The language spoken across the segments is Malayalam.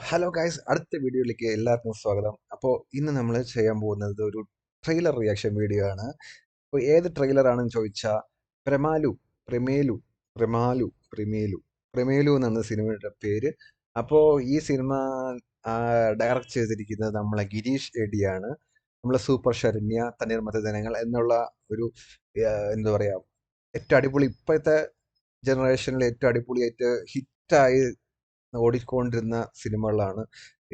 ഹലോ ഗൈസ്, അടുത്ത വീഡിയോയിലേക്ക് എല്ലാവർക്കും സ്വാഗതം. അപ്പോൾ ഇന്ന് നമ്മൾ ചെയ്യാൻ പോകുന്നത് ഒരു ട്രെയിലർ റിയാക്ഷൻ വീഡിയോ ആണ്. അപ്പോൾ ഏത് ട്രെയിലർ ആണെന്ന് ചോദിച്ചാൽ പ്രമാലു പ്രമേലു പ്രമാലു പ്രമേലു പ്രമേലു എന്നാണ് സിനിമയുടെ പേര്. അപ്പോൾ ഈ സിനിമ ഡയറക്റ്റ് ചെയ്തിരിക്കുന്നത് നമ്മളെ ഗിരീഷ് എഡിയാണ്. നമ്മളെ സൂപ്പർ ശരണ്യ, തണ്ണീർമത്ത ജനങ്ങൾ എന്നുള്ള ഒരു എന്താ പറയുക, ഏറ്റവും അടിപൊളി ഇപ്പോഴത്തെ ജനറേഷനിൽ ഏറ്റവും അടിപൊളിയായിട്ട് ഹിറ്റായി ഓടിക്കൊണ്ടിരുന്ന സിനിമകളാണ്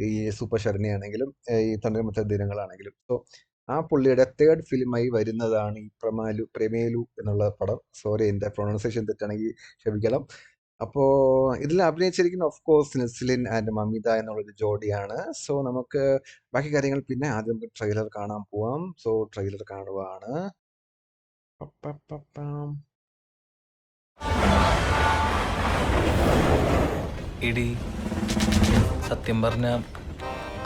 ഈ സൂപ്പർ ശരണ്യാണെങ്കിലും ഈ തണ്ണീർമത്ത ദിനങ്ങളാണെങ്കിലും. സോ ആ പുള്ളിയുടെ തേർഡ് ഫിലിമായി വരുന്നതാണ് ഈ പ്രമേലു എന്നുള്ള പടം. സോറി, എൻ്റെ പ്രൊണൗൺസിയേഷൻ തെറ്റാണെങ്കിൽ ക്ഷമിക്കണം. അപ്പോൾ ഇതിൽ അഭിനയിച്ചിരിക്കുന്ന of course Naslen and Mamitha എന്നുള്ളൊരു ജോഡിയാണ്. സോ നമുക്ക് ബാക്കി കാര്യങ്ങൾ പിന്നെ ആദ്യം ട്രെയിലർ കാണാൻ പോവാം. സോ ട്രെയിലർ കാണുവാണ്. ഇടി സത്യം പറഞ്ഞ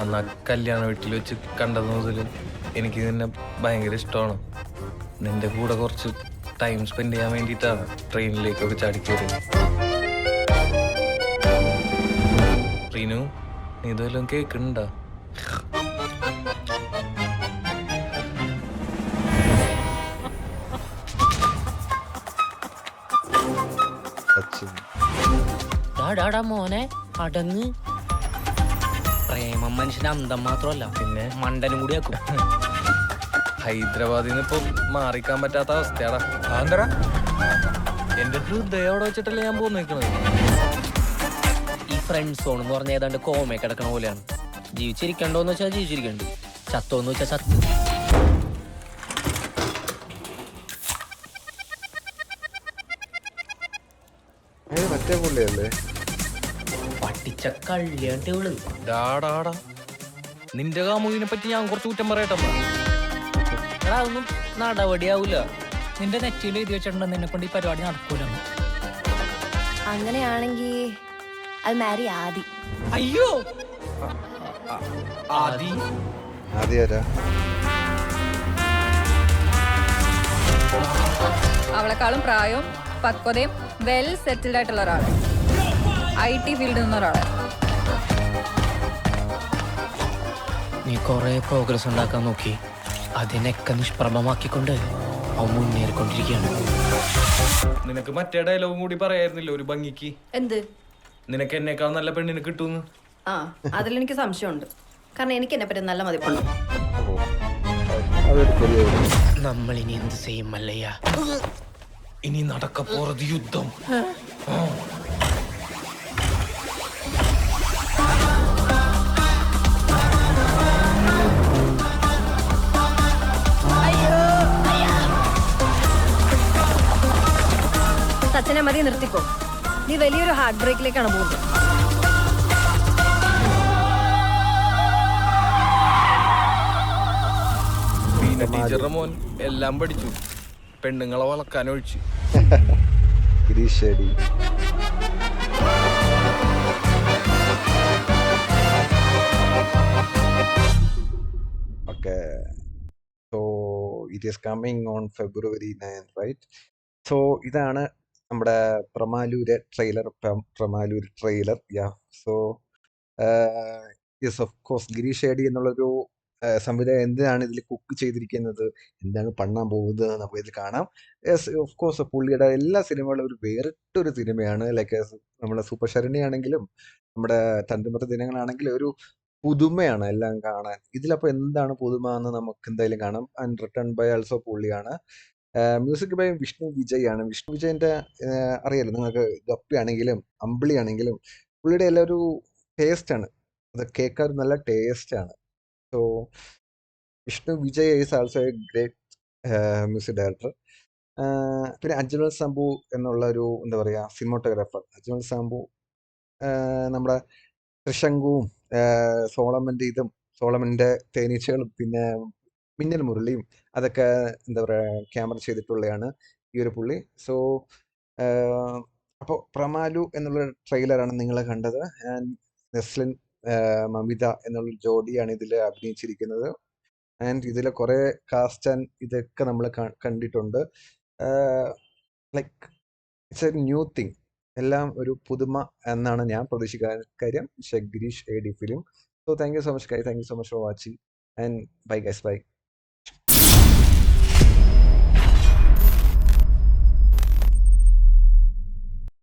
അന്ന് കല്യാണ വീട്ടിൽ വെച്ച് കണ്ടത് മുതൽ എനിക്ക് നിന്നെ ഭയങ്കര ഇഷ്ടമാണ്. നിന്റെ കൂടെ കുറച്ച് ടൈം സ്പെൻഡ് ചെയ്യാൻ വേണ്ടിയിട്ടാണ് ട്രെയിനിലേക്കൊക്കെ ചാടിക്കയറി. റീനു, നീ ഇതെല്ലാം കേൾക്കുന്നുണ്ടോ? മോനെ അടങ്ങ്. പ്രേമം മനുഷ്യന് അന്തം മാത്രമല്ല, പിന്നെ മണ്ടനും കൂടി ആക്കും. ഹൈദരാബാദിൽ നിന്ന് ഇപ്പൊ മാറിക്കാൻ പറ്റാത്ത അവസ്ഥയാടാ. ആന്തര എന്റെ ഹൃദയം അവിടെ വെച്ചിട്ടല്ലേ ഞാൻ പോയി നിൽക്കുന്നത്. ഈ ഫ്രണ്ട് സോൺ എന്ന് പറഞ്ഞ ഏതാണ്ട് കോമ കിടക്കണ പോലെയാണ്. ജീവിച്ചിരിക്കണ്ടോന്ന് വെച്ചാൽ ജീവിച്ചിരിക്കണ്ട്, ചത്തോന്ന് വെച്ചാൽ ചത്ത്. മറ്റേ പുള്ളിയല്ലേ പട്ടിച്ച കള്ളിയാണ്ട്. ഡാടാടാ, നിന്റെ കാമുകിനെ പറ്റി ഞാൻ കുറച്ച് കുറ്റം പറയട്ടെ. അതൊന്നും നടപടിയാവൂല. നിന്റെ നെറ്റിയിൽ എഴുതി വെച്ചിട്ടുണ്ടെന്ന് എന്നെ കൊണ്ട് ഈ പരിപാടി നടക്കൂല. അങ്ങനെയാണെങ്കിൽ അത് മാരി ആദി. അയ്യോ, ആദി ആദ്യാരാ? അവളെക്കാളും പ്രായവും പക്വതയും വെൽ സെറ്റിൽഡ് ആയിട്ടുള്ള ഒരാള്, IT ഫീൽഡിൽ നിന്ന ഒരാള്. നീ കൊറേ പ്രോഗ്രസ് ഉണ്ടാക്കാൻ നോക്കി, അതിനൊക്കെ നിഷ്പ്രഭമാക്കിക്കൊണ്ട് അവൻ മുന്നേറിക്കൊണ്ടിരിക്കുകയാണ്. നിനക്ക് മറ്റേ ഡയലോഗും കൂടി പറയായിരുന്നില്ല ഒരു ഭംഗിക്ക്? എന്ത്? നിനക്ക് എന്നേക്കാൾ നല്ല പെണ്ണിനെ കിട്ടുന്നു. ആ, അതിലെനിക്ക് സംശയമുണ്ട്. കാരണം എനിക്ക് എന്നെ പറ്റി നല്ല മതിപ്പുണ്ട്. നമ്മൾ ഇനി എന്ത് ചെയ്യും മല്ലയ്യ? ഇനി നടക്ക പോറത് യുദ്ധം. സച്ചിനെ മതി, നിർത്തിക്കോ. നീ വലിയൊരു ഹാർട്ട് ബ്രേക്കിലേക്കാണ് പോകുന്നത്. ടീച്ചറുടെ മോൻ എല്ലാം പഠിച്ചു, പെണ്ണുങ്ങളെ വളക്കാൻ ഒഴിച്ചു. ഗിരീഷ് എഡി. Okay, so it is coming on February 9th, right? So ഇതാണ് നമ്മുടെ Premalu trailer. Premalu trailer, yeah. So yes, of course Girish AD എന്നുള്ളൊരു സംവിധായകൻ എന്തിനാണ് ഇതിൽ കുക്ക് ചെയ്തിരിക്കുന്നത്, എന്താണ് പണ്ണാൻ പോകുന്നത് നമുക്ക് ഇതിൽ കാണാം. യെസ്, ഓഫ് കോഴ്സ് പുള്ളിയുടെ എല്ലാ സിനിമകളും ഒരു വേറിട്ടൊരു സിനിമയാണ്. ലൈക്ക് നമ്മുടെ സൂപ്പർ ശരണ്യാണെങ്കിലും നമ്മുടെ തണ്ണിമത്ത ദിനങ്ങളാണെങ്കിലും ഒരു പുതുമയാണ് എല്ലാം കാണാൻ. ഇതിലപ്പോൾ എന്താണ് പുതുമ എന്ന് നമുക്ക് എന്തായാലും കാണാം. ആൻഡ് റിട്ടൺ ബൈ ആൾസോ പുള്ളിയാണ്. മ്യൂസിക് ബൈ വിഷ്ണു വിജയ് ആണ്. വിഷ്ണു വിജയന്റെ അറിയാലോ നിങ്ങൾക്ക്, ഗപ്പി ആണെങ്കിലും അമ്പിളി ആണെങ്കിലും പുള്ളിയുടെ എല്ലാം ഒരു ടേസ്റ്റ് ആണ്, അത് കേൾക്കാൻ നല്ല ടേസ്റ്റ് ആണ്. So Vishnu Vijay is also A great music director. പിന്നെ അജ്മൽ സാംബു എന്നുള്ള ഒരു എന്താ പറയുക സിനിമോട്ടോഗ്രാഫർ. അജ്മൽ സാംബു നമ്മുടെ ത്രിശങ്കുവും സോളമൻ്റെ തേനീച്ചകളും പിന്നെ മിന്നൽ മുരളിയും അതൊക്കെ എന്താ പറയുക ക്യാമറ ചെയ്തിട്ടുള്ളതാണ് ഈ ഒരു പുള്ളി. സോ അപ്പോൾ പ്രമാലു എന്നുള്ള ട്രെയിലറാണ് നിങ്ങൾ കണ്ടത്. ആൻഡ് നെസ്ലിൻ മമിത എന്നുള്ള ജോഡിയാണ് ഇതിൽ അഭിനയിച്ചിരിക്കുന്നത്. ആൻഡ് ഇതിലെ കുറേ കാസ്റ്റ് ആൻഡ് ഇതൊക്കെ നമ്മൾ കണ്ടിട്ടുണ്ട്. Like it's a new thing. എല്ലാം ഒരു പുതുമ എന്നാണ് ഞാൻ പ്രതീക്ഷിക്കുന്ന കാര്യം. ഷെഗ്രീഷ് AD film. So thank you so much guys. Thank you so much for watching and bye guys. By.